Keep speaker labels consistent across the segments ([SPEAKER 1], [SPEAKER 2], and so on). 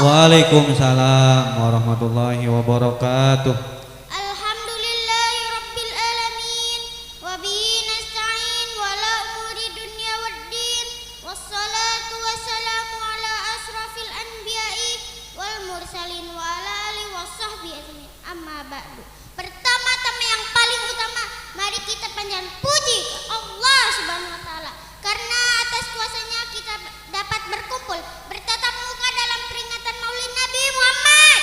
[SPEAKER 1] Waalaikumsalam warahmatullahi wabarakatuh.
[SPEAKER 2] Alhamdulillahirabbil alamin wa bihi nasta'in wala umuri dunya waddin wassalatu wassalamu ala asrafil anbiya'i wal mursalin wa ala alihi washabbihi ajmain. Amma ba'du. Pertama-tama yang paling utama, mari kita panjatkan puji Allah Subhanahu wa taala karena atas kuasanya kita dapat berkumpul bertatap muka dalam peringatan Maulid Nabi Muhammad.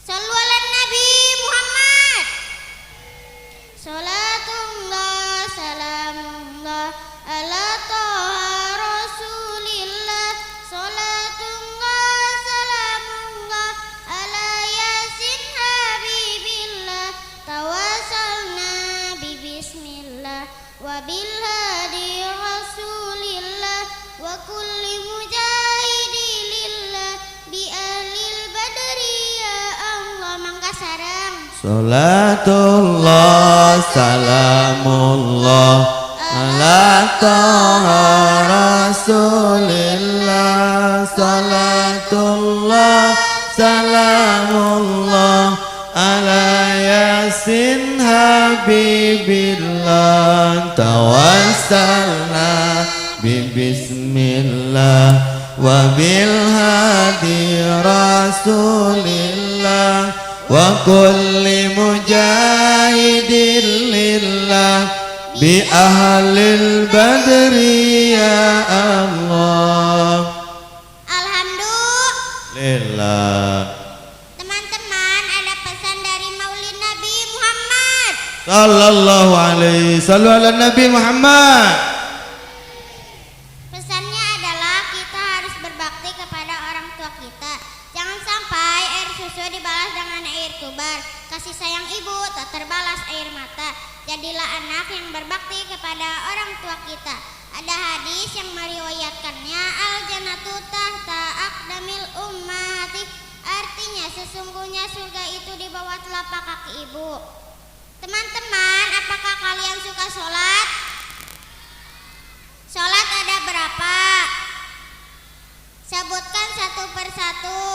[SPEAKER 2] Shallu ala Nabi Muhammad. Salatullah salamullah ala toha rasulillah. Salatullah salamullah ala yasin habibillah. Tawasalna bi bismillah wa bil hadi rasulillah wa kulli mujahidin lillah bi ahlil badri ya Allah. Mangga sareng
[SPEAKER 1] Salatullah salamullah ala toha rasulillah. Salatullah salamullah ala yasin habibillah. Tawassalna bi bismillah wa bil hadi rasulillah wa kulli mujahidin lillah bi ahlil badri ya Allah.
[SPEAKER 2] Alhamdulillah. Teman-teman, ada pesan dari Maulid Nabi Muhammad
[SPEAKER 1] Sallallahu alaihi sallu ala Nabi Muhammad.
[SPEAKER 2] Pesannya adalah kita harus berbakti kepada orang tua kita. Jangan sampai air susu dibalas dengan air tubar. Kasih sayang ibu tak terbalas air mata. Jadilah anak yang berbakti kepada orang tua kita. Ada hadis yang meriwayatkannya, al jannatu tahta aqdamil ummati. Artinya sesungguhnya surga itu di bawah telapak kaki ibu. Teman-teman, apakah kalian suka sholat? Sholat ada berapa? Sebutkan satu persatu.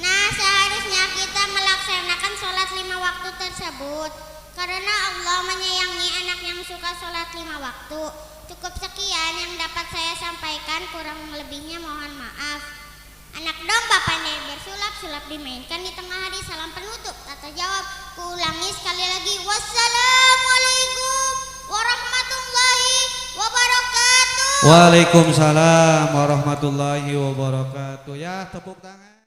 [SPEAKER 2] Nah, seharusnya kita melaksanakan sholat 5 waktu tersebut karena Allah menyayangi anak yang suka sholat 5 waktu. Cukup sekian yang dapat saya sampaikan, kurang lebihnya mohon maaf. Anak domba pandai bersulap, sulap dimainkan di tengah hari. Salam penutup tak terjawab. Kuulangi sekali lagi. Wassalamualaikum warahmatullahi wabarakatuh.
[SPEAKER 1] Waalaikumsalam warahmatullahi wabarakatuh. Ya, tepuk tangan.